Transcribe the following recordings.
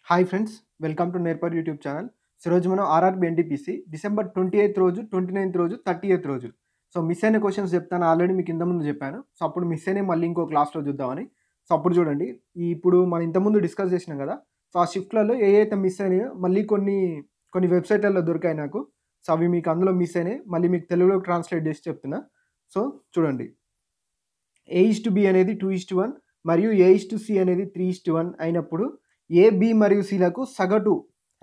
Hi friends, welcome to నేర్పర్ YouTube channel. So ఈరోజు మనం ఆర్ఆర్బీ ఎన్టీపీసీ డిసెంబర్ 28th రోజు, 29th రోజు, 30th రోజు సో మిస్ అయిన క్వశ్చన్స్ చెప్తాను. ఆల్రెడీ మీకు ఇంతకుముందు చెప్పాను. సో అప్పుడు మిస్ అయినా మళ్ళీ ఇంకో క్లాస్లో చూద్దామని. సో అప్పుడు చూడండి, ఇప్పుడు మనం ఇంతకుముందు డిస్కస్ చేసినాం కదా. సో ఆ షిఫ్ట్లలో ఏ అయితే మిస్ అయినాయో మళ్ళీ కొన్ని వెబ్సైట్లలో దొరికాయి నాకు. సో అవి మీకు అందులో మిస్ అయినాయి, మళ్ళీ మీకు తెలుగులో ట్రాన్స్లేట్ చేసి చెప్తున్నా. సో చూడండి, A:B అనేది 2:1 మరియు A:C అనేది 3:1 అయినప్పుడు ఏ, బి మరియు సిలకు సగటు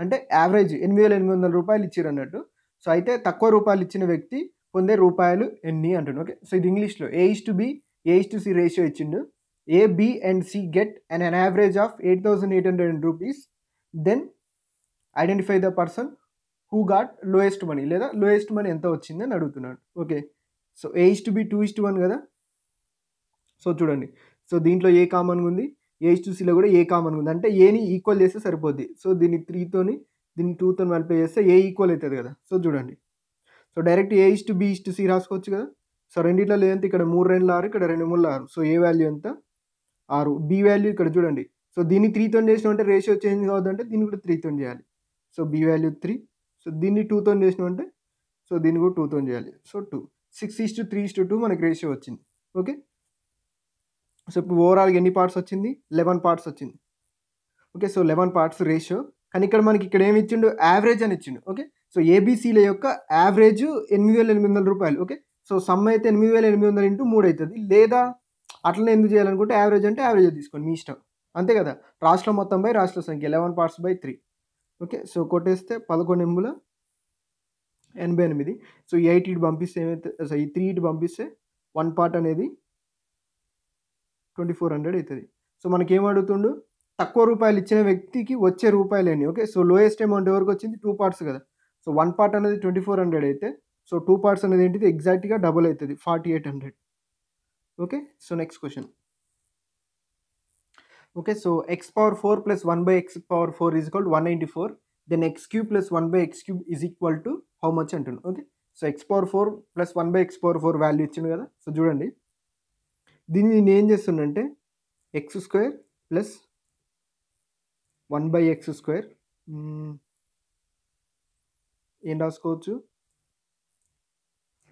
అంటే యావరేజ్ 8,800 రూపాయలు ఇచ్చిరన్నట్టు. సో అయితే తక్కువ రూపాయలు ఇచ్చిన వ్యక్తి పొందే రూపాయలు ఎన్ని అంటుండు. ఓకే, సో ఇది ఇంగ్లీష్లో A:B, A:C రేషియో ఇచ్చిండు. A, B and C get an average of 8,800 rupees. Then identify the person who got lowest money, లేదా లోయెస్ట్ మనీ ఎంత వచ్చింది అని అడుగుతున్నాడు. ఓకే, సో A:B 2:1 కదా. సో చూడండి, సో దీంట్లో ఏ కామన్గా ఉంది, A:C కూడా ఏ కామన్గా ఉంది, అంటే ఏని ఈక్వల్ చేస్తే సరిపోద్ది. సో దీన్ని 3తోని దీన్ని 2తోని మల్టిప్లై చేస్తే ఏ ఈక్వల్ అవుతుంది కదా. సో చూడండి, సో డైరెక్ట్ A:B:C రాసుకోవచ్చు కదా. సో రెండిట్లో లేదంటే ఇక్కడ 3 2 6, ఇక్కడ 2 3 6. సో ఏ వాల్యూ ఎంత 6, బి వాల్యూ ఇక్కడ చూడండి. సో దీన్ని 3తోని చేసినామంటే రేషియో చేంజ్ కావద్దంటే దీన్ని కూడా 3తోని చేయాలి. So B value 3. సో దీన్ని 2తోని చేసినామంటే సో దీన్ని కూడా 2తోని చేయాలి. సో 2 6:3:2 మనకి రేషియో వచ్చింది. ఓకే, సో ఇప్పుడు ఓవరాల్గా ఎన్ని పార్ట్స్ వచ్చింది, 11 పార్ట్స్ వచ్చింది. Okay, so 11 parts ratio. కానీ ఇక్కడ ఏమి ఇచ్చిండు, యావరేజ్ అని ఇచ్చిండు. ఓకే, సో ఏబీసీల యొక్క యావరేజ్ 8,800 రూపాయలు. ఓకే, సో సమ్ అయితే 8,800 ఇంటూ 3 అవుతుంది. లేదా అట్లనే ఎందుకు చేయాలనుకుంటే యావరేజ్ అంటే యావరేజ్ తీసుకోండి, మీ ఇష్టం, అంతే కదా. రాష్ట్రం మొత్తం బై రాష్ట్ర సంఖ్య 11 parts by 3. ఓకే, సో కొట్టేస్తే 11 ఎంబుల 88. సో 8 ఇటు పంపిస్తే ఏమైతే, సో ఈ 3 ఇటు పంపిస్తే 1 part అనేది 2,400 అవుతుంది. సో మనకి ఏం అడుగుతుండు, తక్కువ రూపాయలు ఇచ్చిన వ్యక్తికి వచ్చే రూపాయలు ఎన్ని. ఓకే, సో లోయెస్ట్ అమౌంట్ ఎవరికి వచ్చింది, 2 parts కదా. సో 1 part అనేది 2,400 అయితే సో 2 parts అనేది ఏంటిది ఎగ్జాక్ట్గా డబుల్ అవుతుంది, 4,800. Okay, so next question. Okay, so x⁴ plus 1/x⁴ is equal to 194. దెన్ x³ plus 1/x³ is equal to how much అంటుండు. Okay, so x⁴ plus 1/x⁴ value ఇచ్చింది కదా. సో చూడండి, దీన్ని నేను ఏం చేస్తుండంటే x² ప్లస్ 1/x², ఏం రాసుకోవచ్చు,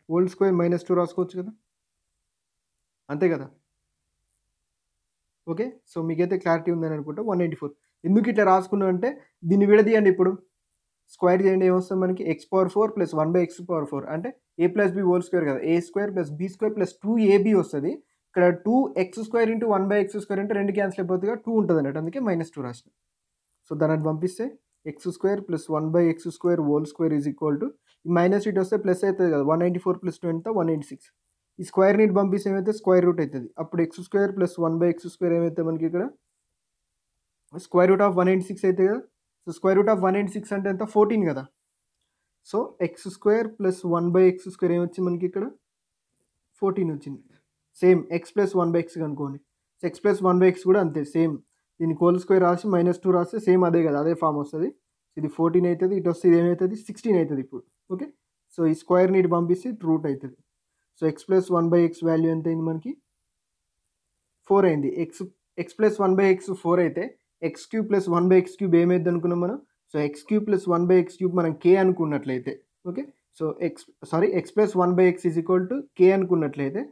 హోల్ స్క్వేర్ -2 రాసుకోవచ్చు కదా, అంతే కదా. ఓకే, సో మీకైతే క్లారిటీ ఉందని అనుకుంటా. 194 ఎందుకు ఇట్లా రాసుకున్నా అంటే దీన్ని విడదీయండి, ఇప్పుడు స్క్వేర్ చేయండి, ఏమొస్తుంది మనకి x⁴ ప్లస్ 1/x⁴ అంటే a+b హోల్ స్క్వేర్ కదా, a² plus b² plus 2ab వస్తుంది. ఇక్కడ 2x² ఇంటూ 1/x² అంటే 2 క్యాన్సిల్ అయిపోతుంది, 2 ఉంటుంది అన్నట్టు, అందుకే -2 రాసిన. సో దాన్ని పంపిస్తే x² plus 1/x² whole square is equal to minus ఇటు వస్తే ప్లస్ అవుతుంది కదా, 194 ప్లస్ 2 ఎంత 186. ఈ స్క్వేర్ నీట్ పంపిస్తే ఏమైతే స్క్వేర్ రూట్ అవుతుంది. అప్పుడు x² ప్లస్ 1/x² ఏమైతే మనకి ఇక్కడ స్క్వేర్ రూట్ ఆఫ్ 186 అవుతుంది కదా. సో స్క్వేర్ రూట్ ఆఫ్ 186 అంటే ఎంత 14 కదా. సో x² ప్లస్ 1/x² ఏమొచ్చింది మనకి ఇక్కడ 14 వచ్చింది. సేమ్ x ప్లస్ 1/x అనుకోండి. సో x ప్లస్ 1/x కూడా అంతే సేమ్, దీన్ని హోల్ స్క్వేర్ రాసి -2 రాస్తే సేమ్ అదే కదా, అదే ఫామ్ వస్తుంది. ఇది 14 అవుతుంది, ఇటు వస్తే ఇది ఏమవుతుంది 16 అవుతుంది ఇప్పుడు. ఓకే, సో ఈ స్క్వేర్ నీట్ పంపిస్తే రూట్ అవుతుంది. So x plus 1/x value ఎంత అయింది మనకి 4 అయింది. x ప్లస్ 1/x 4 అయితే x³ ప్లస్ 1/x³ ఏమైంది అనుకున్నాం మనం. సో x³ ప్లస్ 1/x³ మనం k అనుకున్నట్లయితే, okay, so x plus 1/x is equal to k అనుకున్నట్లయితే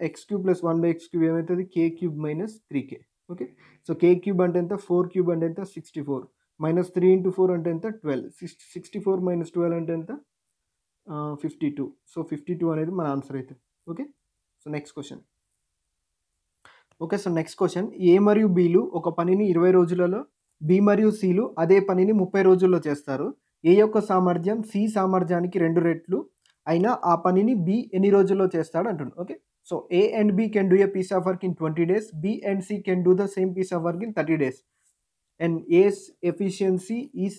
x³ ప్లస్ 1/x³ ఏమవుతుంది k³ minus 3k. Okay, so k³ అంటే ఎంత 4³ అంటే ఎంత 64, -3 ఇంటూ 4 అంటే ఎంత 12, 64 మైనస్ 12 అంటే ఎంత 52. సో 52 అనేది మన ఆన్సర్ అవుతుంది. Okay, so next question. Okay, so next question, A మరియు బిలు ఒక పనిని 20 రోజులలో, బి మరియు సిలు అదే పనిని 30 రోజుల్లో చేస్తారు. ఏ యొక్క సామర్థ్యం సి సామర్థ్యానికి 2 రెట్లు అయినా ఆ పనిని బి ఎన్ని రోజుల్లో చేస్తాడు అంటుండు. Okay, so A and B can do a piece of work in 20 days, B and C can do the same piece of work in 30 days, and A's efficiency is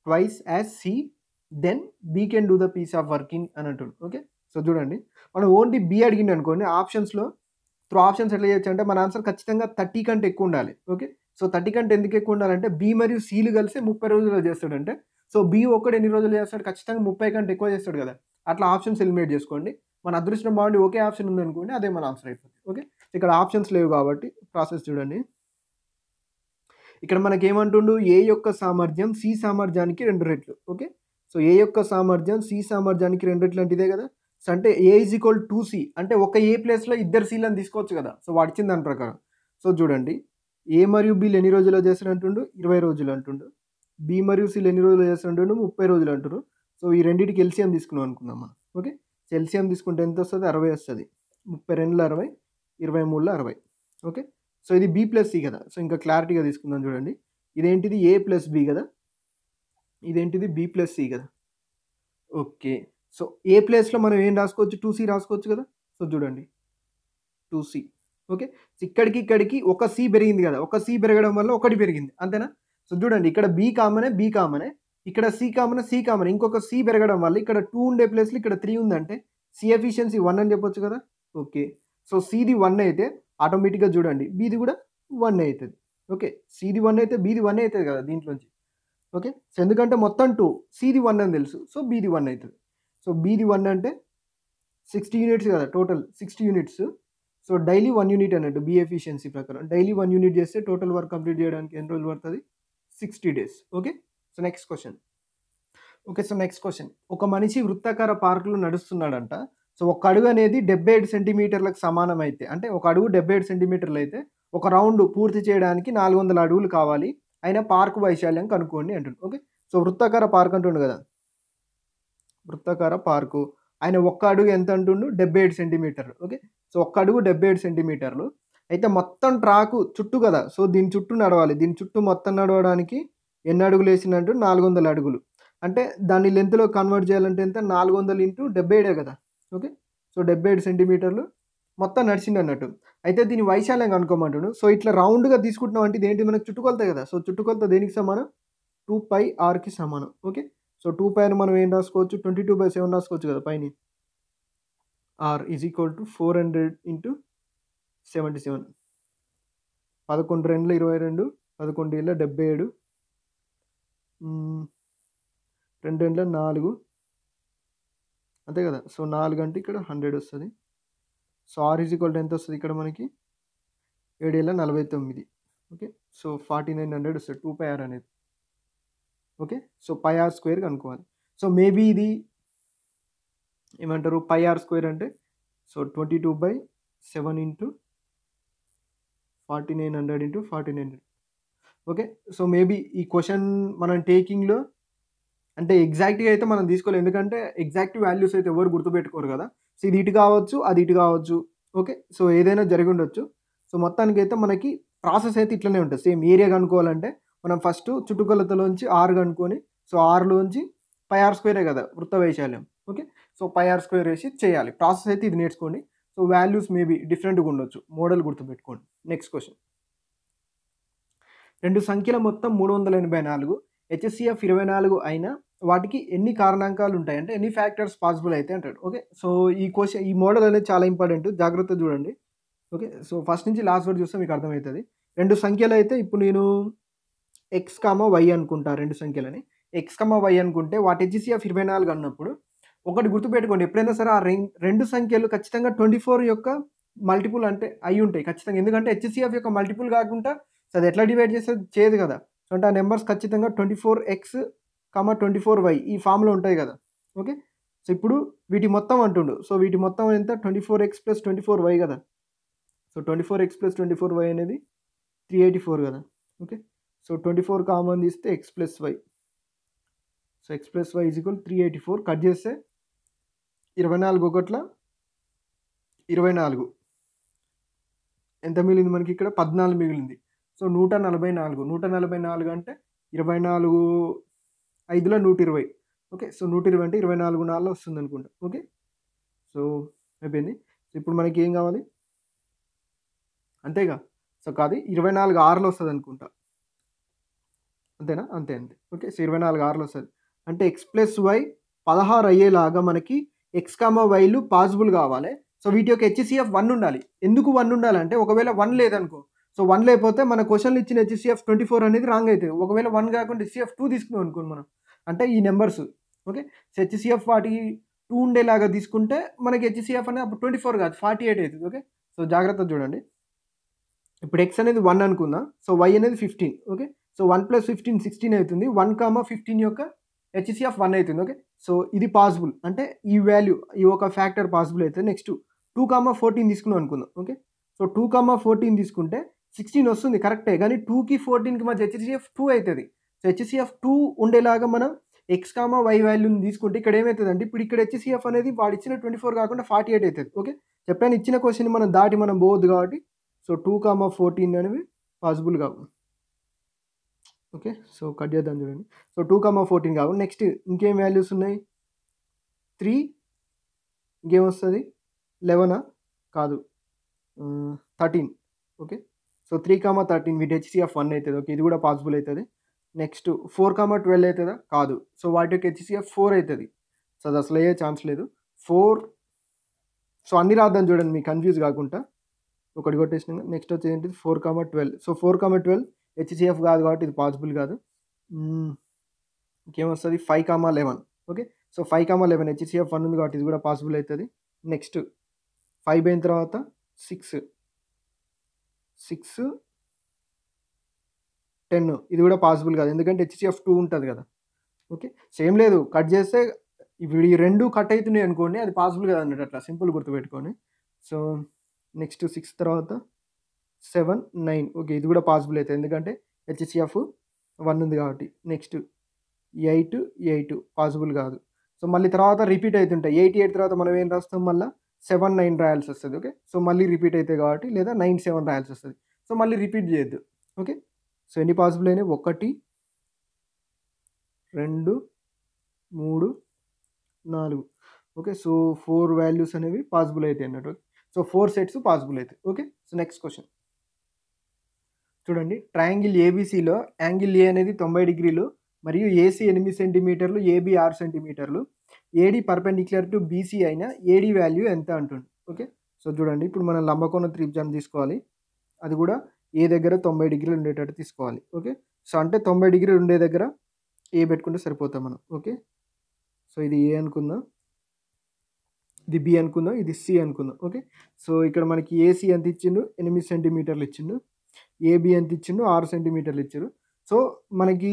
twice as C, then B can do the piece of working అని అంటుండు. Okay, so చూడండి, మనం only B అడిగింది అనుకోండి, ఆప్షన్స్లో through options ఎట్లా చేయొచ్చు అంటే మన ఆన్సర్ ఖచ్చితంగా 30 కంటే ఎక్కువ ఉండాలి. ఓకే, సో 30 కంటే ఎందుకు ఎక్కువ ఉండాలంటే బి మరియు సిలు కలిసి 30 రోజుల్లో చేస్తాడంటే, సో బి ఒక్కడు ఎన్ని రోజులు చేస్తాడు, ఖచ్చితంగా 30 కంటే ఎక్కువ చేస్తాడు కదా. అట్లా ఆప్షన్స్ ఎలిమినేట్ చేసుకోండి. మన అదృష్టం బాగుండి ఒకే ఆప్షన్ ఉందనుకోండి, అదే మన ఆన్సర్ అయిపోతుంది. ఓకే, ఇక్కడ ఆప్షన్స్ లేవు కాబట్టి ప్రాసెస్ చూడండి. ఇక్కడ మనకేమంటుండు ఏ యొక్క సామర్థ్యం సి సామర్థ్యానికి 2 రెట్లు. ఓకే. సో ఏ యొక్క సామర్థ్యం సి సామర్థ్యానికి 2 రెట్లు అంటే ఇదే కదా. సో అంటే ఏ ఈజ్ ఈక్వల్ 2సి అంటే ఒక ఏ ప్లేస్లో ఇద్దరు సీలను తీసుకోవచ్చు కదా. సో వాడిచ్చిన దాని ప్రకారం. సో చూడండి ఏ మరియు బిలు ఎన్ని రోజుల్లో చేస్తారు అంటుండు 20 రోజులు అంటుండు. బి మరియు సిలు ఎన్ని రోజులు చేస్తారు అంటుండు 30 రోజులు అంటారు. సో ఈ రెండింటికి ఎల్సిఎం తీసుకున్నాం అనుకుందాం మనం. ఓకే. సో ఎల్సిఎం తీసుకుంటే ఎంత వస్తుంది 60 వస్తుంది. 32 60 23 60. ఓకే. సో ఇది బి ప్లస్ సి కదా. సో ఇంకా క్లారిటీగా తీసుకుందాం చూడండి. ఇదేంటిది ఏ ప్లస్ బి కదా, ఇదేంటిది బి ప్లస్ సి కదా. ఓకే. సో ఏ ప్లేస్లో మనం ఏం రాసుకోవచ్చు 2సి రాసుకోవచ్చు కదా. సో చూడండి 2సి. ఓకే. సో ఇక్కడికి ఒక సి పెరిగింది కదా, ఒక సి పెరగడం వల్ల ఒకటి పెరిగింది అంతేనా. సో చూడండి ఇక్కడ బి కామనే, బి కామనే, ఇక్కడ సి కామనే, సి కామనే, ఇంకొక సి పెరగడం వల్ల ఇక్కడ 2 ఉండే ప్లేస్లో ఇక్కడ 3 ఉందంటే సి ఎఫిషియన్సీ 1 అని చెప్పొచ్చు కదా. ఓకే. సో సిది 1 అయితే ఆటోమేటిక్గా చూడండి బీది కూడా 1 అవుతుంది. ఓకే. సిది 1 అయితే బీది 1 అవుతుంది కదా దీంట్లోంచి. ఓకే. సో ఎందుకంటే మొత్తం 2 సిది 1 అని తెలుసు. సో బీది 1 అవుతుంది. సో బీది 1 అంటే 60 యూనిట్స్ కదా total 60 units. So daily 1 unit అన్నట్టు బి ఎఫిషియన్సీ ప్రకారం డైలీ 1 యూనిట్ చేస్తే టోటల్ వర్క్ కంప్లీట్ చేయడానికి ఎన్ని రోజులు పడుతుంది 60 days. Okay. So next question. Okay. So next question. ఒక మనిషి వృత్తాకార పార్కులో నడుస్తున్నాడంట. సో ఒక అడుగు అనేది 75 సెంటీమీటర్లకు సమానం అయితే అంటే ఒక అడుగు 75 సెంటీమీటర్లు అయితే ఒక రౌండ్ పూర్తి చేయడానికి 400 అడుగులు కావాలి. అయినా పార్క్ వైశాల్యం కనుక్కోండి అంటుండు. ఓకే. సో వృత్తాకార పార్క్ అంటుండు కదా, వృత్తాకార పార్కు ఆయన ఒక్క అడుగు ఎంత అంటుండు 75 సెంటీమీటర్లు. ఓకే. సో ఒక్క అడుగు 75 సెంటీమీటర్లు అయితే మొత్తం ట్రాకు చుట్టూ కదా. సో దీని చుట్టూ నడవాలి. దీని చుట్టూ మొత్తం నడవడానికి ఎన్ని అడుగులు వేసిందంటూ 400 అడుగులు. అంటే దాన్ని లెంత్లో కన్వర్ట్ చేయాలంటే ఎంత 400 ఇంటూ 77 కదా. ఓకే. సో 75 సెంటీమీటర్లు మొత్తం నడిచింది అన్నట్టు. అయితే దీని వైశాల్యం కనుక్కోమంటాడు. సో ఇట్లా రౌండ్గా తీసుకుంటున్నాం అంటే ఇదేంటి మనకు చుట్టుకొలత కదా. సో చుట్టుకొలత దేనికి సమానం 2πrకి సమానం. ఓకే. సో 2π అని మనం ఏం రాసుకోవచ్చు 22/7 రాసుకోవచ్చు కదా పైన. r is equal to 400 into 77. 11 2 22, 11 7 77, 2 2 4 అంతే కదా. సో 4 అంటే ఇక్కడ 100 వస్తుంది. So r is equal to ఎంత వస్తుంది ఇక్కడ మనకి 7 49. ఓకే. సో 4900 వస్తుంది 2πr అనేది. ఓకే. సో πr స్క్వేర్ కనుక్కోవాలి. సో మేబీ ఇది ఏమంటారు πr స్క్వేర్ అంటే so 22/7 into 4900 into 4900. Okay. So maybe ఈ క్వశ్చన్ మనం టేకింగ్లో అంటే ఎగ్జాక్ట్గా అయితే మనం తీసుకోలేదు, ఎందుకంటే ఎగ్జాక్ట్ వాల్యూస్ అయితే ఎవరు గుర్తుపెట్టుకోరు కదా. సో ఇది ఇటు కావచ్చు, అది ఇటు కావచ్చు. ఓకే. సో ఏదైనా జరిగి ఉండొచ్చు. సో మొత్తానికి అయితే మనకి ప్రాసెస్ అయితే ఇట్లనే ఉంటుంది. సేమ్ ఏరియా కనుక్కోవాలంటే మనం ఫస్ట్ చుట్టుకొలతలోంచి ఆర్ కనుక్కొని సో ఆర్లోంచి πr స్క్వేరే కదా వృత్త వైశాల్యం. ఓకే. సో πr స్క్వేర్ వేసి చేయాలి. ప్రాసెస్ అయితే ఇది నేర్చుకోండి. సో వాల్యూస్ మేబీ డిఫరెంట్గా ఉండొచ్చు, మోడల్ గుర్తుపెట్టుకోండి. Next question. 2 సంఖ్యల మొత్తం 384 హెచ్సిఎఫ్ 24 అయినా వాటికి ఎన్ని కారణాంకాలు ఉంటాయి అంటే ఎన్ని ఫ్యాక్టర్స్ పాసిబుల్ అయితే అంటాడు. ఓకే. సో ఈ క్వశ్చన్ ఈ మోడల్ అనేది చాలా ఇంపార్టెంట్, జాగ్రత్తగా చూడండి. ఓకే. సో ఫస్ట్ నుంచి లాస్ట్ వరకు చూస్తే మీకు అర్థమవుతుంది. 2 సంఖ్యలు అయితే ఇప్పుడు నేను ఎక్స్ కామా వై అనుకుంటా, 2 సంఖ్యలని ఎక్స్ కామా వై అనుకుంటే వాటి హెచ్సిఎఫ్ 24 అన్నప్పుడు ఒకటి గుర్తుపెట్టుకోండి, ఎప్పుడైనా సరే ఆ రెండు సంఖ్యలు ఖచ్చితంగా 24 యొక్క మల్టిపుల్ అంటే అయి ఉంటాయి ఖచ్చితంగా. ఎందుకంటే హెచ్సిఎఫ్ యొక్క మల్టిపుల్ కాకుండా సో అది ఎట్లా డివైడ్ చేస్తే చేయదు కదా. సో అంటే ఆ నెంబర్స్ ఖచ్చితంగా 24x, 24y ఈ ఫామ్లో ఉంటాయి కదా. ఓకే. సో ఇప్పుడు వీటి మొత్తం అంటుండు. సో వీటి మొత్తం ఎంత 24x + 24y కదా. సో 24x + 24y అనేది 384 కదా. ఓకే. సో 24 కామన్ తీస్తే x + y. So x + y is equal 384. Cut చేస్తే 24 ఒకట్ల 24 ఎంత మిగిలింది మనకి ఇక్కడ 14 మిగిలింది. సో 144. 144 అంటే 24 5లో 120. ఓకే. సో 120 అంటే 24 4లో వస్తుంది అనుకుంటా. ఓకే. సో అయిపోయింది. సో ఇప్పుడు మనకి ఏం కావాలి అంతేగా. సో కాదు 24 6లో వస్తుంది అనుకుంటా, అంతేనా. అంతే అంతే. ఓకే. సో 24 6లో వస్తుంది అంటే x + y 16 అయ్యేలాగా మనకి ఎక్స్ కామా వైలు పాసిబుల్ కావాలి. సో వీటి యొక్క హెచ్సిఎఫ్ 1 ఉండాలి. ఎందుకు 1 ఉండాలంటే ఒకవేళ 1 లేదనుకో, సో 1 లేకపోతే మన క్వశ్చన్లు ఇచ్చిన హెచ్సిఎఫ్ 24 అనేది రాంగ్ అవుతుంది. ఒకవేళ 1 కాకుండా హెచ్సిఎఫ్ 2 తీసుకున్నాం అనుకోండి మనం, అంటే ఈ నెంబర్స్. ఓకే. సో హెచ్సిఎఫ్ వాటి 2 ఉండేలాగా తీసుకుంటే మనకి హెచ్సిఎఫ్ అనేది అప్పుడు 24 కాదు 48 అవుతుంది. ఓకే. సో జాగ్రత్తగా చూడండి. ఇప్పుడు ఎక్స్ అనేది 1 అనుకుందాం. సో, వై అనేది 15 ఓకే. సో, 1 + 15 16 అవుతుంది. 1, 15 యొక్క హెచ్‌సీఎఫ్ 1 అవుతుంది. ఓకే. సో, ఇది పాసిబుల్. అంటే ఈ వాల్యూ ఈ ఒక ఫ్యాక్టర్ పాసిబుల్ అయితది. నెక్స్ట్ 2, 14 తీసుకున్నాం అనుకుందాం. ఓకే. సో, 2, 14 తీసుకుంటే 16 వస్తుంది కరెక్టే. కానీ 2కి 14కి మధ్య హెచ్‌సీఎఫ్ 2 అయితది. సో, హెచ్‌సీఎఫ్ 2 ఉండేలాగా మనం ఎక్స్, వై వాల్యూని తీసుకుంటే ఇక్కడ ఏమైతదంటే ఇప్పుడు ఇక్కడ హెచ్‌సీఎఫ్ అనేది వాడిచ్చిన 24 కాకుండా 48 అయితది. ఓకే. చెప్పాను ఇచ్చిన క్వెషన్ మనం దాటి మనం పోవద్దు కాబట్టి సో 2, 14 అనేవి పాసిబుల్ కావు. ఓకే. సో, కట్ చేద్దాం చూడండి. సో, 2, 14 కావు. నెక్స్ట్ ఇంకేం వాల్యూస్ ఉన్నాయి? 3 ఇంకేమొస్తది? 11 కాదు. 13 ఓకే. సో, 3, 13 వీటి హెచ్‌సీఎఫ్ 1 అయితది. ఓకే. ఇది కూడా పాసిబుల్ అయితది. నెక్స్ట్ 4, 12 అయితదా? కాదు. సో, వాటి యొక్క హెచ్‌సీఎఫ్ 4 అయితది. సో, అది అసలు అయ్యే ఛాన్స్ లేదు. 4 సో, అన్నీ రాద్దాం చూడండి మీకు కన్‌ఫ్యూజ్ కాకుండా. ఒకటి కొట్టేసినాక నెక్స్ట్ వచ్చేది ఏంటిది 4, 12 సో 4, 12 హెచ్‌సీఎఫ్ కాదు కాబట్టి ఇది పాసిబుల్ కాదు. ఇంకేమొస్తుంది 5, 11 ఓకే. సో 5, 11 హెచ్‌సీఎఫ్ 1 ఉంది కాబట్టి ఇది కూడా పాసిబుల్ అవుతుంది. నెక్స్ట్ 5 అయిన తర్వాత 6, 10 ఇది కూడా పాసిబుల్ కాదు ఎందుకంటే హెచ్‌సీఎఫ్ 2 ఉంటుంది కదా. ఓకే. సేమ్ లేదు కట్ చేస్తే ఇప్పుడు ఈ రెండు కట్ అవుతున్నాయి అనుకోండి అది పాసిబుల్ కాదు అన్నట్టు అట్లా సింపుల్ గుర్తుపెట్టుకొని. సో నెక్స్ట్ 6 తర్వాత 7, 9 ఓకే. ఇది కూడా పాసిబుల్ అవుతుంది ఎందుకంటే హెచ్‌సీఎఫ్ 1 ఉంది కాబట్టి. నెక్స్ట్ 8 పాసిబుల్ కాదు. సో మళ్ళీ తర్వాత రిపీట్ అవుతుంటాయి. 8 తర్వాత మనం ఏం రాస్తాం మళ్ళీ 7, 9 రాయాల్సి వస్తుంది. ఓకే. సో మళ్ళీ రిపీట్ అవుతాయి కాబట్టి లేదా 9, 7 రాయాల్సి వస్తుంది. సో మళ్ళీ రిపీట్ చేయొద్దు. ఓకే. సో ఎన్ని పాసిబుల్ అయినాయి 1, 2, 3, 4 ఓకే. సో 4 వాల్యూస్ అనేవి పాసిబుల్ అవుతాయి అన్నట్టు. సో 4 సెట్స్ పాసిబుల్ అవుతాయి. ఓకే. సో నెక్స్ట్ క్వశ్చన్ చూడండి. ట్రయాంగిల్ ఏబీసీలో యాంగిల్ ఏ అనేది 90 డిగ్రీలు మరియు ఏసీ 8 సెంటీమీటర్లు, ఏబీ 6 సెంటీమీటర్లు, ఏడీ పర్పెండిక్యులర్ టు బీసీ అయిన ఏడీ వాల్యూ ఎంత అంటుంది. ఓకే. సో చూడండి ఇప్పుడు మనం లంబకోణ త్రిభుజం తీసుకోవాలి. అది కూడా ఏ దగ్గర 90 డిగ్రీలు ఉండేటట్టు తీసుకోవాలి. ఓకే. సో అంటే 90 డిగ్రీలు ఉండే దగ్గర ఏ పెట్టుకుంటే సరిపోతాం మనం. ఓకే. సో ఇది ఏ అనుకుందాం, ఇది బి అనుకుందాం, ఇది సి అనుకుందాం. ఓకే. సో ఇక్కడ మనకి ఏసీ ఎంత ఇచ్చిండు 8 సెంటీమీటర్లు ఇచ్చిండు, ఏబి ఎంత ఇచ్చిండు 6 సెంటీమీటర్లు ఇచ్చారు. సో మనకి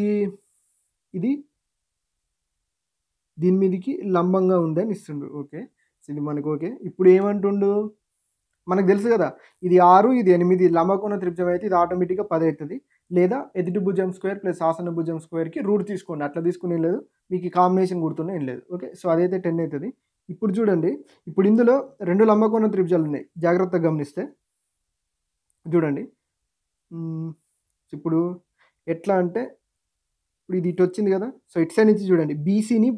ఇది దీని మీదకి లంబంగా ఉందని ఇస్తుండు. ఓకే. సో ఇది మనకు ఓకే. ఇప్పుడు ఏమంటుండు మనకు తెలుసు కదా ఇది 6 ఇది 8 లంబకోణ త్రిభుజం అయితే ఇది ఆటోమేటిక్గా 10 అవుతుంది. లేదా ఎదుటి భుజం స్క్వేర్ ప్లస్ ఆసన భుజం స్క్వేర్కి రూట్ తీసుకోండి. అట్లా తీసుకునే లేదు మీకు ఈ కాంబినేషన్ గుర్తున్నా ఏం లేదు. ఓకే. సో అదైతే 10 అవుతుంది. ఇప్పుడు చూడండి ఇప్పుడు ఇందులో 2 లంబకోణ త్రిభుజాలు ఉన్నాయి జాగ్రత్తగా గమనిస్తే చూడండి. ఇప్పుడు ఎట్లా అంటే ఇప్పుడు ఇది ఇటు వచ్చింది కదా. సో ఇటు సైడ్ నుంచి చూడండి బీసీని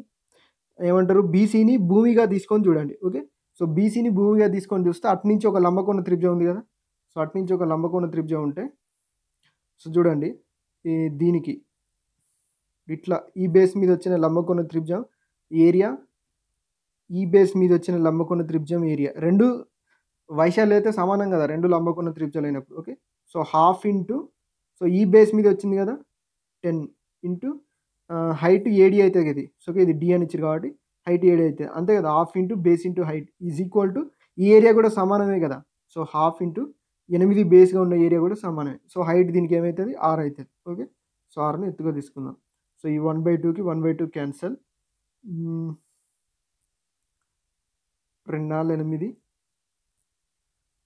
ఏమంటారు బీసీని భూమిగా తీసుకొని చూడండి. ఓకే. సో బీసీని భూమిగా తీసుకొని చూస్తే అటు నుంచి ఒక లంబకోణ త్రిభుజం ఉంది కదా. సో అటు నుంచి ఒక లంబకోణ త్రిభుజం ఉంటే సో చూడండి ఈ దీనికి ఇట్లా ఈ బేస్ మీద వచ్చిన లంబకోణ త్రిభుజం ఏరియా, ఈ బేస్ మీద వచ్చిన లంబకోణ త్రిభుజం ఏరియా రెండు వైశాల్యం అయితే సమానం కదా రెండు లంబకోణ త్రిభుజాలు అయినప్పుడు. Okay. So half into so ఈ బేస్ మీద వచ్చింది కదా 10 ఇంటూ హైట్ ఏడీ అవుతుంది కదా. సో ఇది డి అని ఇచ్చారు కాబట్టి హైట్ ఏడీ అవుతుంది అంతే కదా. Half into base into height is equal to ఈ ఏరియా కూడా సమానమే కదా. సో హాఫ్ ఇంటూ 8 బేస్గా ఉన్న ఏరియా కూడా సమానమే. సో హైట్ దీనికి ఏమవుతుంది 6 అవుతుంది. ఓకే. సో 6ని ఎత్తుగా తీసుకుందాం. సో ఈ 1/2కి 1/2 cancel. 2 4 8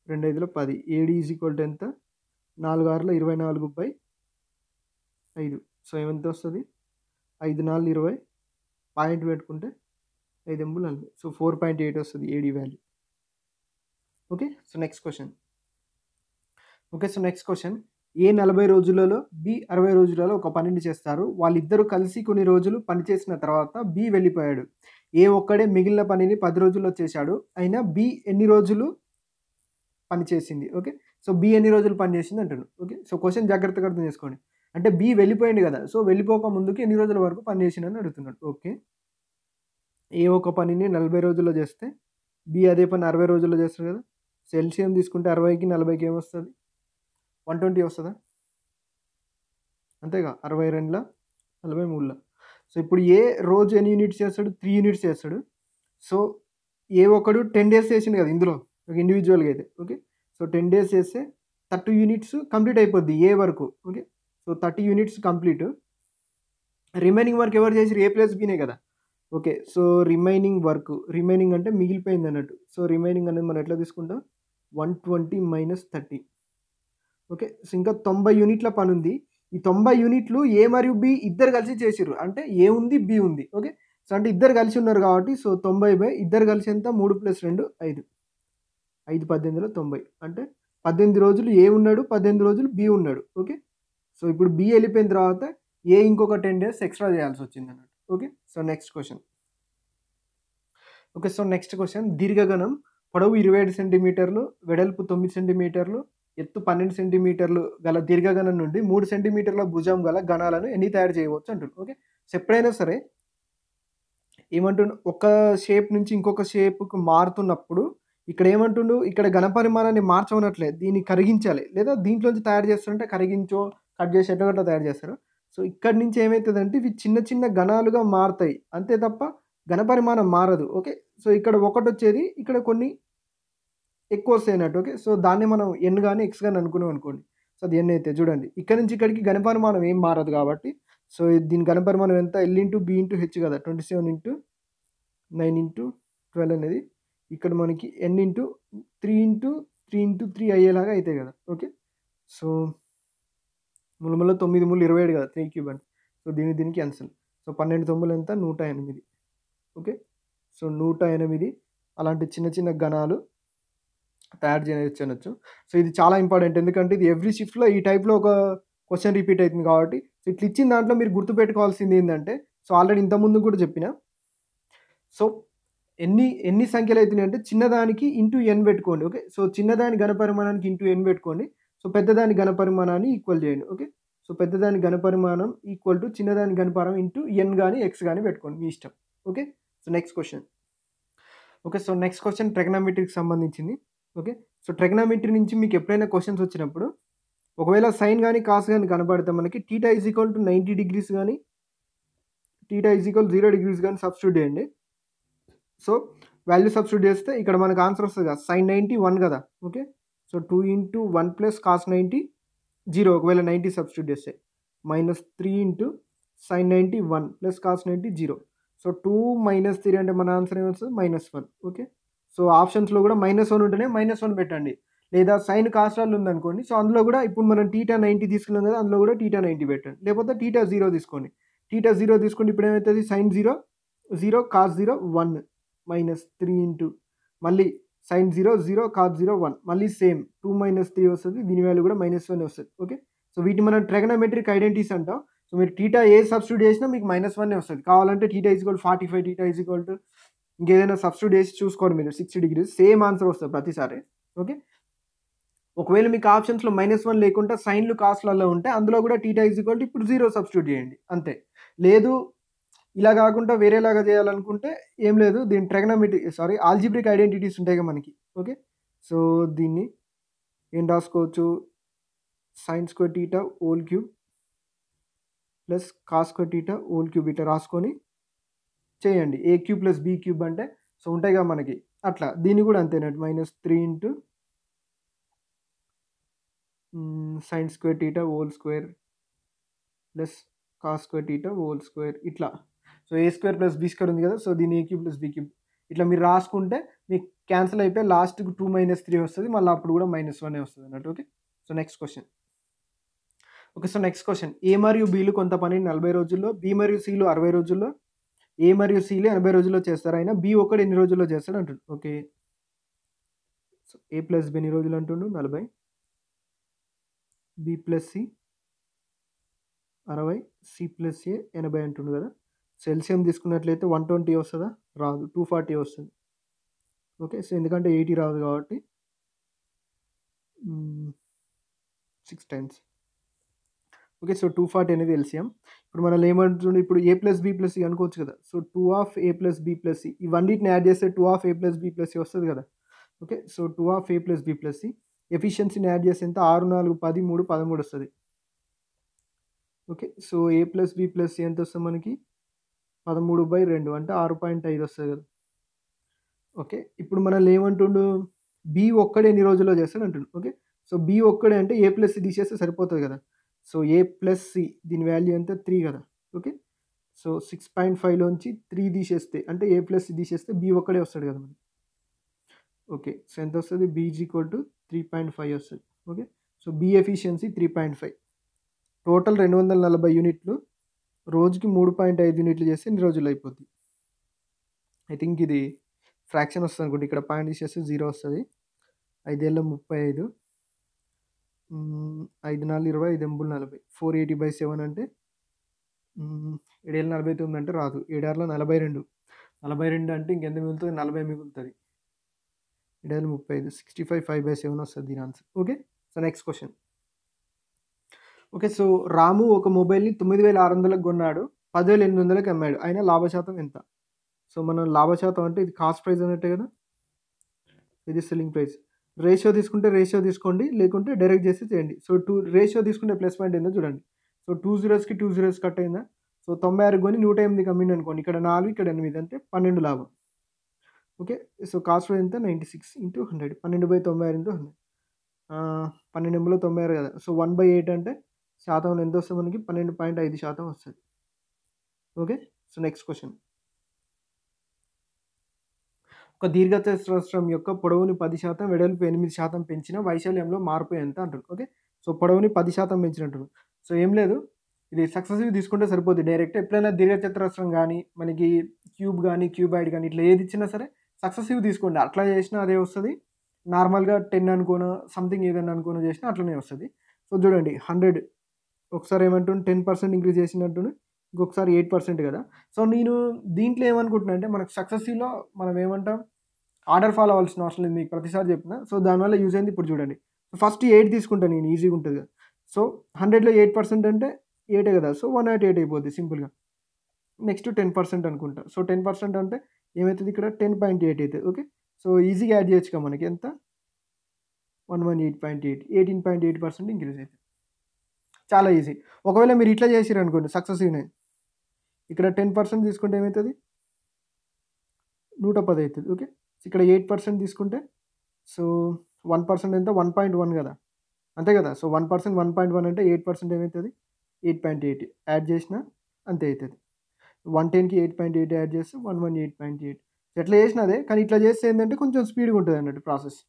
2 5 10 AD is equal to ఎంత 4 6 24/5. సో ఎంత వస్తుంది 5 4 20 పాయింట్ పెట్టుకుంటే 5 ఎంబుల్ 40. సో 4.8 వస్తుంది AD value. Okay. So next question. Okay. So next question A 40 రోజులలో బి 60 రోజులలో ఒక పనిని చేస్తారు. వాళ్ళిద్దరూ కలిసి కొన్ని రోజులు పనిచేసిన తర్వాత బి వెళ్ళిపోయాడు. ఏ ఒక్కడే మిగిలిన పనిని 10 రోజుల్లో చేశాడు. అయినా బి ఎన్ని రోజులు పనిచేసింది. ఓకే. సో బి ఎన్ని రోజులు పనిచేసింది అంటాడు. ఓకే. సో క్వశ్చన్ జాగ్రత్తగా అర్థం చేసుకోండి. అంటే బి వెళ్ళిపోయింది కదా. సో వెళ్ళిపోక ముందుకి ఎన్ని రోజుల వరకు పనిచేసిందని అడుగుతున్నాడు. ఓకే. ఏ ఒక పనిని 40 రోజుల్లో చేస్తే బి అదే పని 60 రోజుల్లో చేస్తారు కదా. సో ఎల్సిఎం తీసుకుంటే 60కి 40కి ఏమొస్తుంది 120 వస్తుందా అంతేగా 62 43. సో ఇప్పుడు ఏ రోజు ఎన్ని యూనిట్స్ చేస్తాడు 3 యూనిట్స్ చేస్తాడు. సో ఏ ఒకడు 10 డేస్ చేసిండు కదా ఇందులో ఒక ఇండివిజువల్గా అయితే. ఓకే. సో 10 డేస్ చేస్తే 30 యూనిట్స్ కంప్లీట్ అయిపోద్ది ఏ వరకు. Okay. So 30 units complete. Remaining work ఎవరు చేసిర్రు? ఏ ప్లస్ బీనే కదా. ఓకే. సో రిమైనింగ్ అంటే మిగిలిపోయింది అన్నట్టు. సో రిమైనింగ్ అనేది మనం ఎట్లా తీసుకుంటాం? 120 మైనస్ 30. ఓకే. సో ఇంకా 90 యూనిట్ల పనుంది. ఈ 90 యూనిట్లు ఏ మరియు బి ఇద్దరు కలిసి చేసిర్రు. అంటే ఏ ఉంది, బి ఉంది. ఓకే. సో అంటే ఇద్దరు కలిసి ఉన్నారు కాబట్టి సో 90 ఇద్దరు కలిసి ఎంత? 3 + 2 5. 5 18లో 90. అంటే 18 రోజులు ఏ ఉన్నాడు, 18 రోజులు బి ఉన్నాడు. ఓకే. సో ఇప్పుడు బి వెళ్ళిపోయిన తర్వాత ఏ ఇంకొక 10 డేస్ ఎక్స్ట్రా చేయాల్సొచ్చిందన్నట్టు. Okay. So next question. Okay. So next question దీర్ఘగణం పొడవు 27 సెంటీమీటర్లు, వెడల్పు 9 సెంటీమీటర్లు, ఎత్తు 12 సెంటీమీటర్లు గల దీర్ఘగణం నుండి 3 సెంటీమీటర్ల భుజం గల గణాలను ఎన్ని తయారు చేయవచ్చు అంటుండు. ఓకే. సో ఎప్పుడైనా సరే ఏమంటుండు? ఒక షేప్ నుంచి ఇంకొక షేప్‌కు మారుతున్నప్పుడు ఇక్కడ ఏమంటుండు? ఇక్కడ ఘనపరిమాణాన్ని మార్చమనట్లే. దీన్ని కరిగించాలి. లేదా దీంట్లోంచి తయారు చేస్తారంటే కరిగించో, కట్ చేసి ఎట్లా గట్లా తయారు చేస్తారు. సో ఇక్కడి నుంచి ఏమైతదంటే ఇవి చిన్న చిన్న ఘనాలుగా మారతాయి. అంతే తప్ప ఘనపరిమాణం మారదు. ఓకే. సో ఇక్కడ ఒకటొచ్చేది ఇక్కడ కొన్ని ఎక్కువొస్తాయన్నట్టు. ఓకే. సో దాన్ని మనం ఎన్ గాని, ఎక్స్ గాని అనుకున్నామనుకోండి. సో అది ఎన్ అయితే చూడండి. ఇక్కడి నుంచి ఇక్కడికి ఘనపరిమాణం ఏం మారదు కాబట్టి సో దీని ఘనపరిమాణం ఎంత? L into B into H కదా. 27 ఇంటూ 9 ఇంటూ 12 అనేది ఇక్కడ మనకి ఎన్ ఇంటూ 3 ఇంటూ 3 ఇంటూ 3 అయ్యేలాగా అయితాయి కదా. ఓకే. సో ములమల 9 మూలు 27 కదా. 3 క్యూబ్ అంటే. సో దీనికి క్యాన్సిల్. సో 12 తొమ్మిదిలు ఎంత? 108. ఓకే. సో 108 అలాంటి చిన్న చిన్న ఘనాలు తయారు చేయొచ్చనొచ్చు. సో ఇది చాలా ఇంపార్టెంట్. ఎందుకంటే ఇది ఎవ్రీ షిఫ్ట్‌లో ఈ టైప్‌లో ఒక క్వెషన్ రిపీట్ అయితుంది కాబట్టి సో ఇట్లా ఇచ్చిన దాంట్లో మీరు గుర్తుపెట్టుకోవాల్సింది ఏందంటే సో ఆల్రెడీ ఇంతకుముందు కూడా చెప్పిన. సో ఎన్ని సంఖ్యలు అయితున్నాయంటే చిన్నదానికి ఇంటూ ఎన్ పెట్టుకోండి. ఓకే. సో చిన్నదాని ఘనపరిమాణానికి ఇంటూ ఎన్ పెట్టుకోండి. సో పెద్దదాని ఘనపరిమాణాన్ని ఈక్వల్ చేయండి. ఓకే. సో పెద్దదాని ఘనపరిమాణం ఈక్వల్ టు చిన్నదాని ఘనపరిమాణం ఇంటూ ఎన్ గాని, ఎక్స్ గాని పెట్టుకోండి మీ ఇష్టం. Okay. So next question. Okay. So next question ట్రిగనోమెట్రీకి సంబంధించింది. ఓకే. సో ట్రిగనోమెట్రీ నుంచి మీకు ఎప్పుడైనా క్వెషన్స్ వచ్చినప్పుడు ఒకవేళ సైన్ గాని, కాస్ గాని కనపడితే మనకి θ = 90 డిగ్రీస్ గాని, θ = 0 డిగ్రీస్ గాని సబ్స్టిట్యూట్ చేయండి. సో వాల్యూ సబ్స్టిట్యూట్ చేస్తే ఇక్కడ మనకు ఆన్సర్ వస్తది కదా. sin 90 1 కదా. ఓకే. సో 2 × 1 + cos 90 0 ఒకవేళ 90 సబ్స్టిట్యూట్ చేస్తే. -3 × sin 90 1 + cos 90 0. సో 2 - 3 అంటే మన ఆన్సర్ ఏమొస్తది? -1. ఓకే. సో ఆప్షన్స్‌లో కూడా -1 ఉంటేనే -1 పెట్టండి. లేదా సైన్ కాస్ట్‌లో ఉందనుకోండి. సో అందులో కూడా ఇప్పుడు మనం θ 90 తీసుకున్నాం కదా. అందులో కూడా θ 90 పెట్టండి. లేకపోతే θ 0 తీసుకోండి. θ 0 తీసుకుంటే ఇప్పుడు ఏమైతది? sin 0 0 cos 0 1 -3 ఇంటూ మళ్ళీ sin 0 0 cos 0 1 మళ్ళీ సేమ్ 2 - 3 వస్తది. దీని వాల్యూ కూడా -1 వస్తది. ఓకే. సో వీటిని మనం ట్రిగనోమెట్రిక్ ఐడెంటిటీస్ అంటాం. సో మీరు θ ఏ సబ్స్టిట్యూట్ చేసినా మీకు -1 వస్తది. కావాలంటే θ = 45 θ ఇంకేదైనా సబ్స్టిట్యూట్ చేసి చూసుకోండి మీరు 60 డిగ్రీస్ సేమ్ ఆన్సర్ వస్తది ప్రతిసారి. ఓకే. ఒకవేళ మీకు ఆప్షన్స్‌లో -1 లేకుండా సైన్‌లు, కాస్‌లలో ఉంటే అందులో కూడా θ ఇప్పుడు 0 సబ్స్టిట్యూట్ చేయండి. అంతే. లేదు ఇలా కాకుండా వేరేలాగా చేయాలనుకుంటే ఏం లేదు. దీని ఆల్జీబ్రిక్ ఐడెంటిటీస్ ఉంటాయిగా మనకి. ఓకే. సో దీన్ని ఏం రాసుకోవచ్చు? sin² θ whole cube plus cos² θ whole cube ఇట్లా రాసుకొని చేయండి. a³ + b³ అంటే సో ఉంటాయిగా మనకి. అట్లా దీన్ని కూడా అంతేనండి. -3 × sin² θ whole square plus cos² θ whole square ఇట్లా. సో a² + b² ఉంది కదా. సో దీన్ని a³ + b³ ఇట్లా మీరు రాసుకుంటే మీకు క్యాన్సిల్ అయిపోయి లాస్ట్‌కి 2 - 3 వస్తది. మళ్ళీ అప్పుడు కూడా -1 వస్తది అన్నట్టు. Okay. So next question. Okay. So next question. A మరియు బిలు కొంత పనిని 40 రోజుల్లో, బి మరియు సిలు 60 రోజుల్లో, ఏ మరియు సిలు 80 రోజుల్లో చేస్తారు. అయినా బి ఒక్కడు ఎన్ని రోజుల్లో చేస్తాడు అంటుండు. ఓకే. సో a + b ఎన్ని రోజులు అంటుండు? 40. b + c 60, c + a 80 అంటుండు కదా. సో ఎల్సిఎం తీసుకున్నట్లయితే 120 వస్తదా? రాదు. 240 వస్తది. ఓకే. సో ఎందుకంటే 80 రాదు కాబట్టి 6 టైమ్స్. ఓకే. సో 240 అనేది ఎల్సిఎం. ఇప్పుడు మనల్ని ఏమంటుండు? ఇప్పుడు a + b + c అనుకోవచ్చు కదా. సో 2 a + b + c ఇవన్నిటిని యాడ్ చేస్తే 2 a + b + c వస్తది కదా. Okay. So 2 a + b + c ఎఫిషియన్సీని యాడ్ చేస్తే ఎంత? 6 4 10 3 13 వస్తది. Okay. So a + b + c ఎంత వస్తది మనకి? 13/2 అంటే 6.5 వస్తది కదా. ఓకే. ఇప్పుడు మనల్ని ఏమంటుండు? బి ఒక్కడు ఎన్ని రోజుల్లో చేస్తాడు అంటుండు. ఓకే. సో బి ఒక్కడే అంటే ఏ ప్లస్ సి తీసేస్తే సరిపోతుంది కదా. సో ఏ ప్లస్ సి దీని వాల్యూ ఎంత 3 కదా. ఓకే, సో 6.5లోంచి 3 తీసేస్తే అంటే ఏ ప్లస్ సి తీసేస్తే బి ఒక్కడే వస్తాడు కదా మనకి. ఓకే, సో ఎంత వస్తుంది, బి ఈజ్ ఈక్వల్ టు 3.5 వస్తుంది. Okay, so B efficiency 3.5, total 240 యూనిట్లు, రోజుకి 3.5 యూనిట్లు చేస్తే ఎన్ని రోజులు అయిపోద్ది. ఐ థింక్ ఇది ఫ్రాక్షన్ వస్తుంది అనుకోండి, ఇక్కడ పాయింట్ తీసేస్తే 0 వస్తుంది. 5 ఏళ్ళ 35, 5 4 20, 5 8 40, 480/7 అంటే 7 ఏళ్ళ 49 అంటే రాదు. 7 6 42, 42 అంటే ఇంకెంత మిగులుతుంది, 40 మిగులుతుంది. 7 ఏళ్ళ 35, 65, 5/7 వస్తుంది దీని answer. Okay, so next question. Okay, so Ramu ఒక మొబైల్ని 9,600కి కొన్నాడు, 10,800కి అమ్మాడు, అయినా లాభశాతం ఎంత? సో మనం లాభశాతం అంటే ఇది కాస్ట్ ప్రైస్ అన్నట్టే కదా, ఇది సెల్లింగ్ ప్రైస్. రేషియో తీసుకుంటే రేషియో తీసుకోండి, లేకుంటే డైరెక్ట్ చేసి చేయండి. సో రేషియో తీసుకుంటే ప్లస్ పాయింట్ ఏందో చూడండి. సో 2 zeros-కి 2 zeros కట్ అయిందా. సో 96 కొని 108 కమ్మింది అనుకోండి, ఇక్కడ 4 ఇక్కడ 8 అంటే 12 లాభం. ఓకే, సో కాస్ట్ ప్రైస్ ఎంత 96 × 100, 12/96 × 100, 12 96 కదా. సో 1/8 అంటే శాతం ఎంత వస్తుంది మనకి, 12.5% వస్తుంది. Okay, so next question. ఒక దీర్ఘచతురస్రం యొక్క పొడవుని 10%, వెడల్పు 8% పెంచిన వైశాల్యంలో మార్పు ఎంత అంటారు. ఓకే, సో పొడవుని 10% పెంచినట్టు. సో ఏం లేదు, ఇది సక్సెసివ్ తీసుకుంటే సరిపోతుంది డైరెక్ట్. ఎప్పుడైనా దీర్ఘచతురస్రం కానీ మనకి క్యూబ్ కానీ క్యూబాయిడ్ కానీ ఇట్లా ఏది ఇచ్చినా సరే సక్సెసివ్ తీసుకోండి, అట్లా చేసినా అదే వస్తుంది. నార్మల్గా 10 అనుకోను సంథింగ్ ఏదైనా అనుకోను చేసినా అట్లనే వస్తుంది. సో చూడండి 100 ఒకసారి ఏమంటుంది 10% ఇంక్రీజ్ చేసినట్టు, ఇంకొకసారి 8% కదా. సో నేను దీంట్లో ఏమనుకుంటున్నా అంటే మనకు సక్సెసివ్లో మనం ఏమంటాం, ఆర్డర్ ఫాలో అవ్వాల్సిన అవసరం లేదు, మీకు ప్రతిసారి చెప్పిన. సో దానివల్ల యూజ్ అయింది. ఇప్పుడు చూడండి, ఫస్ట్ 8 తీసుకుంటాను నేను, ఈజీగా ఉంటుంది కదా. సో 100లో 8% అంటే 8 కదా. సో 108 అయిపోద్ది సింపుల్గా. నెక్స్ట్ 10% అనుకుంటా. సో 10% అంటే ఏమవుతుంది, ఇక్కడ 10.8 అవుతుంది. ఓకే, సో ఈజీగా యాడ్ చేయొచ్చుగా మనకి ఎంత, 118.8, 18.8% ఇంక్రీజ్ అవుతుంది. చాలా ఈజీ. ఒకవేళ మీరు ఇట్లా చేసిరు అనుకోండి సక్సెసివ్నే, ఇక్కడ 10% తీసుకుంటే ఏమవుతుంది, 110 అవుతుంది. ఓకే, ఇక్కడ 8% తీసుకుంటే సో 1% ఎంత 1.1 కదా, అంతే కదా. సో 1% 1.1 అంటే 8% ఏమవుతుంది, 8.8 యాడ్ చేసిన అంతే అవుతుంది. 110కి 8.8 యాడ్ చేస్తే 118.8. ఎట్లా చేసినా అదే, కానీ ఇట్లా చేస్తే ఏంటంటే కొంచెం స్పీడ్గా ఉంటుంది అన్నట్టు ప్రాసెస్,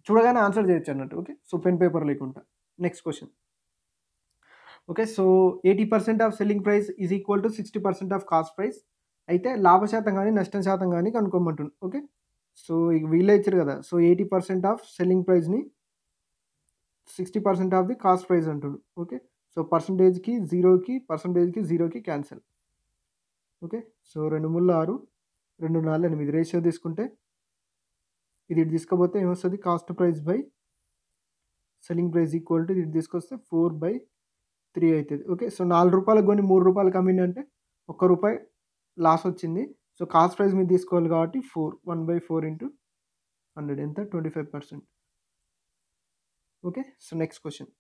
చూడగానే ఆన్సర్ చేయొచ్చు అన్నట్టు. ఓకే, సో పెన్ పేపర్ లేకుండా. Next question. Okay, so 80% of selling price is equal to 60% of cost price. అయితే లాభశాతం కానీ నష్టం శాతం కానీ కనుక్కోమంటుంది. ఓకే, సో ఇక వీళ్ళే ఇచ్చారు కదా. సో 80% ఆఫ్ సెల్లింగ్ ప్రైస్ని 60% ఆఫ్ ది కాస్ట్ ప్రైస్ అంటుడు. ఓకే, సో పర్సంటేజ్కి 0కి పర్సంటేజ్కి 0కి క్యాన్సిల్. ఓకే, సో 2 3 6, 2 4 8 రేషియో తీసుకుంటే ఇది తీసుకపోతే ఏమొస్తుంది, cost price by selling price equal to ఇది తీసుకొస్తే 4/3 అవుతుంది. ఓకే, సో 4 రూపాయలకు కొని 3 రూపాయలకు అమ్మిందంటే ₹1 లాస్ వచ్చింది. సో కాస్ట్ ప్రైస్ మీద తీసుకోవాలి కాబట్టి 1/4 × 100 ఎంత 25%. Okay, so next question.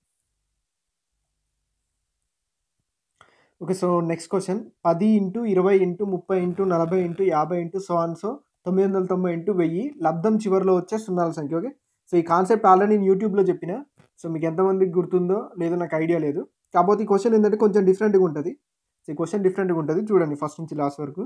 Okay, so next question. 10 × 20 × 30 × 40 × 50 so 990 × 1000 లబ్ధం చివరిలో వచ్చే సున్నాల సంఖ్య. ఓకే, సో ఈ కాన్సెప్ట్ ఆల్రెడీ నేను యూట్యూబ్లో చెప్పిన. సో మీకు ఎంతమందికి గుర్తుందో లేదో నాకు ఐడియా లేదు. కాకపోతే ఈ క్వశ్చన్ ఏంటంటే కొంచెం డిఫరెంట్గా ఉంటుంది. సో ఈ క్వశ్చన్ డిఫరెంట్గా ఉంటుంది, చూడండి ఫస్ట్ నుంచి లాస్ట్ వరకు.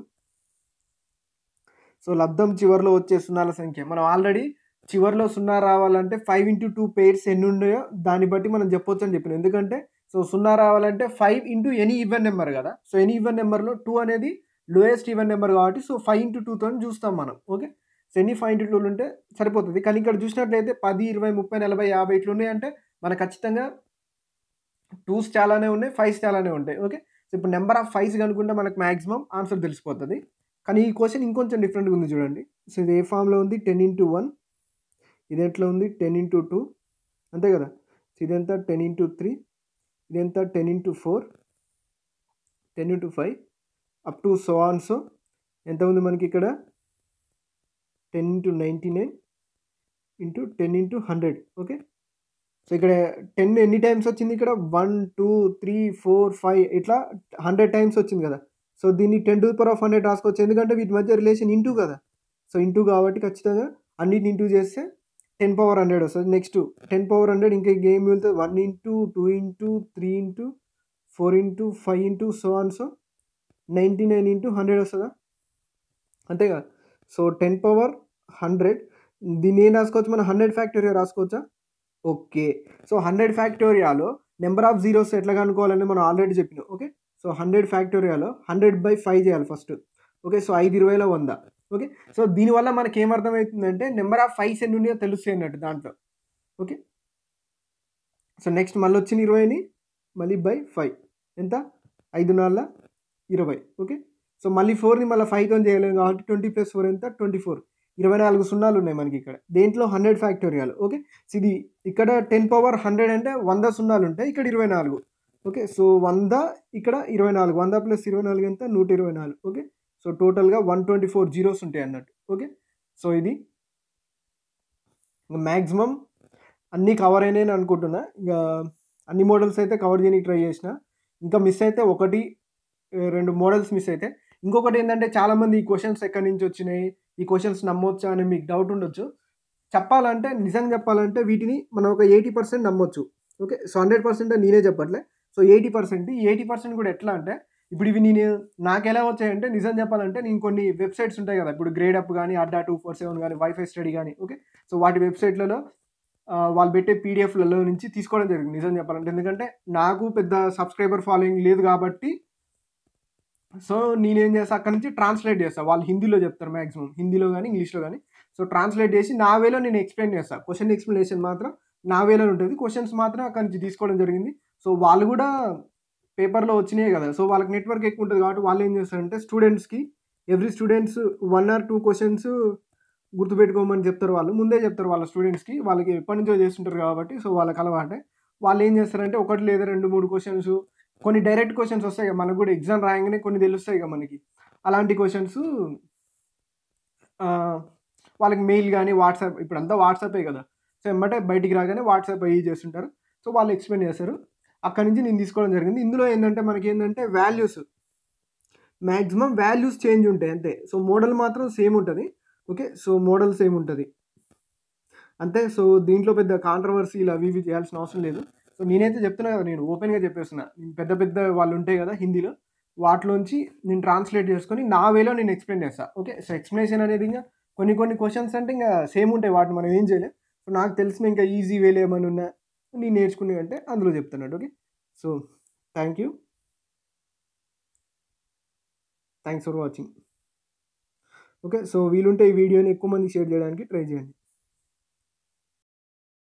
సో లబ్ధం చివరిలో వచ్చే సున్నాల సంఖ్య, మనం ఆల్రెడీ చివరిలో 0 రావాలంటే 5 × 2 పేర్స్ ఎన్ని ఉన్నాయో దాన్ని బట్టి మనం చెప్పొచ్చు అని చెప్పిన. ఎందుకంటే సో 0 రావాలంటే 5 × ఎనీ ఈవెన్ నెంబర్ కదా. సో ఎనీ ఈవెన్ నెంబర్లో 2 అనేది లోయెస్ట్ ఈవెన్ నెంబర్ కాబట్టి సో 5 × 2 తోని చూస్తాం మనం. ఓకే, సో ఎనీ 5 × 2 ఉంటే సరిపోతుంది. కానీ ఇక్కడ చూసినట్లయితే 10 20 30 40 50 ఇట్లా ఉన్నాయంటే మనకు ఖచ్చితంగా 2s చాలానే ఉన్నాయి, 5s చాలానే ఉంటాయి. ఓకే, సో ఇప్పుడు నెంబర్ ఆఫ్ 5s కనుక్కుంటే మనకు మ్యాక్సిమం ఆన్సర్ తెలిసిపోతుంది. కానీ ఈ క్వశ్చన్ ఇంకొంచెం డిఫరెంట్గా ఉంది చూడండి. సో ఇది ఏ ఫామ్లో ఉంది, 10 × 1, ఇది ఎట్లా ఉంది 10 × 2 అంతే కదా. సో ఇదెంత 10 × 3, ఇదెంత 10 × 4, 10 × 5 up to so on. So ఎంత ఉంది మనకి ఇక్కడ 10 × 99 × 10 × 100. ఓకే, సో ఇక్కడ 10 ఎన్ని టైమ్స్ వచ్చింది, ఇక్కడ 1 2 3 4 5 ఇట్లా 100 టైమ్స్ వచ్చింది కదా. సో దీన్ని 10⁻100 రాసుకోవచ్చు, ఎందుకంటే వీటి మధ్య రిలేషన్ ఇంటూ కదా. సో ఇంటూ కాబట్టి ఖచ్చితంగా అన్నిటిని ఇంటూ చేస్తే 10 పవర్ 100 వస్తుంది. నెక్స్ట్ 10 పవర్ 100 ఇంకా గేమ్ వెళ్తుంది 1 into 2 into 3 into 4 into 5 into so on so 99 into 100 వస్తుందా అంతేగా. సో 10 పవర్ 100 దీన్ని ఏం రాసుకోవచ్చు మనం 100 ఫ్యాక్టోరియల్ రాసుకోవచ్చా. ఓకే. సో 100 ఫ్యాక్టోరియాలో నెంబర్ ఆఫ్ జీరోస్ ఎట్లా కనుక్కోవాలని మనం ఆల్రెడీ చెప్పినాం. ఓకే. సో 100 ఫ్యాక్టోరియాలో 100/5 చేయాలి first. Okay. So 5 20లో 100. Okay. So దీనివల్ల మనకి ఏమర్థమవుతుందంటే నెంబర్ ఆఫ్ 5s ఎన్ని ఉన్నాయో తెలుస్తాయి అన్నట్టు దాంట్లో. ఓకే. సో నెక్స్ట్ మళ్ళీ వచ్చిన 20ని మళ్ళీ బై 5 ఎంత 5 4 20. ఓకే. సో మళ్ళీ 4ని మళ్ళీ 5తో చేయలేము కాబట్టి 20 + 4 ఎంత 24. 24 సున్నాలు ఉన్నాయి మనకి ఇక్కడ దేంట్లో 100 ఫ్యాక్టోరియల్. ఓకే. సో ఇది ఇక్కడ 10 పవర్ 100 అంటే 100 సున్నాలు ఉంటాయి ఇక్కడ 24. ఓకే. సో 100 ఇక్కడ 24 100 + 24 ఎంత 124. ఓకే. సో టోటల్గా 124 జీరోస్ ఉంటాయి అన్నట్టు. ఓకే. సో ఇది మ్యాక్సిమం అన్నీ కవర్ అయినాయని అనుకుంటున్నా. ఇక అన్ని మోడల్స్ అయితే కవర్ చేయడానికి ట్రై చేసిన. ఇంకా మిస్ అయితే 1 2 మోడల్స్ మిస్ అయితే. ఇంకొకటి ఏంటంటే చాలామంది ఈ క్వశ్చన్స్ ఎక్కడి నుంచి వచ్చినాయి, ఈ క్వశ్చన్స్ నమ్మొచ్చా అని మీకు డౌట్ ఉండొచ్చు. చెప్పాలంటే నిజంగా చెప్పాలంటే వీటిని మనం ఒక 80% నమ్మొచ్చు. ఓకే. సో 100% నేనే చెప్పట్లే. సో 80% ఈ 80% కూడా ఎట్లా అంటే ఇప్పుడు ఇవి నేను నాకు ఎలా వచ్చాయంటే నిజం చెప్పాలంటే నేను కొన్ని వెబ్సైట్స్ ఉంటాయి కదా. ఇప్పుడు గ్రేడ్ అప్ కానీ అడ్డా 247 కానీ వైఫై స్టడీ కానీ. ఓకే. సో వాటి వెబ్సైట్లలో వాళ్ళు పెట్టే పీడిఎఫ్లలో నుంచి తీసుకోవడం జరిగింది నిజం చెప్పాలంటే. ఎందుకంటే నాకు పెద్ద సబ్స్క్రైబర్ ఫాలోయింగ్ లేదు కాబట్టి సో నేనేం చేస్తా అక్కడి నుంచి ట్రాన్స్లేట్ చేస్తాను. వాళ్ళు హిందీలో చెప్తారు మ్యాక్సిమం హిందీలో కానీ ఇంగ్లీష్లో కానీ. సో ట్రాన్స్లేట్ చేసి నా వేలో నేను ఎక్స్ప్లెయిన్ చేస్తాను. క్వశ్చన్ ఎక్స్ప్లెనేషన్ మాత్రం నా వేలో ఉంటుంది. క్వశ్చన్స్ మాత్రం అక్కడి నుంచి తీసుకోవడం జరిగింది. సో వాళ్ళు కూడా పేపర్లో వచ్చినాయి కదా. సో వాళ్ళకి నెట్వర్క్ ఎక్కువ ఉంటుంది కాబట్టి వాళ్ళు ఏం చేస్తారంటే స్టూడెంట్స్కి ఎవ్రీ స్టూడెంట్స్ 1 or 2 క్వశ్చన్స్ గుర్తుపెట్టుకోమని చెప్తారు. వాళ్ళు ముందే చెప్తారు వాళ్ళ స్టూడెంట్స్కి. వాళ్ళకి ఎప్పటి నుంచో చేస్తుంటారు కాబట్టి సో వాళ్ళకి అలవాటే. వాళ్ళు ఏం చేస్తారంటే 1 లేదా 2 3 క్వశ్చన్స్ కొన్ని డైరెక్ట్ క్వశ్చన్స్ వస్తాయి కదా మనకు కూడా ఎగ్జామ్ రాయంగానే కొన్ని తెలుస్తాయి కదా మనకి. అలాంటి క్వశ్చన్స్ వాళ్ళకి మెయిల్ కానీ వాట్సాప్ ఇప్పుడంతా వాట్సాపే కదా. సో ఎమ్మటే బయటికి రాగానే వాట్సాప్ అయ్యి చేస్తుంటారు. సో వాళ్ళు ఎక్స్ప్లెయిన్ చేస్తారు. అక్కడి నుంచి నేను తీసుకోవడం జరిగింది. ఇందులో ఏంటంటే మనకి ఏంటంటే వాల్యూస్ మ్యాక్సిమం వాల్యూస్ చేంజ్ ఉంటాయి అంతే. సో మోడల్ మాత్రం సేమ్ ఉంటుంది. ఓకే. సో మోడల్ సేమ్ ఉంటుంది అంతే. సో దీంట్లో పెద్ద కాంట్రవర్సీలు అవి ఇవి చేయాల్సిన అవసరం లేదు. సో నేనైతే చెప్తున్నా కదా నేను ఓపెన్గా చెప్పేస్తున్నా. పెద్ద పెద్ద వాళ్ళు ఉంటాయి కదా హిందీలో వాటిలోంచి నేను ట్రాన్స్లేట్ చేసుకొని నా వేలో నేను ఎక్స్ప్లెయిన్ చేస్తాను. ఓకే. సో ఎక్స్ప్లెనేషన్ అనేది ఇంకా కొన్ని క్వశ్చన్స్ అంటే ఇంకా సేమ్ ఉంటాయి వాటిని మనం ఏం చేయలేం. సో నాకు తెలిసిన ఇంకా ఈజీ వేలు ఏమైనా ఉన్నా నేను నేర్చుకునే అంటే అందులో చెప్తున్నాడు. Okay. So thanks for watching. Okay. So వీలుంటే ఈ వీడియోని ఎక్కువ మంది షేర్ చేయడానికి ట్రై చేయండి.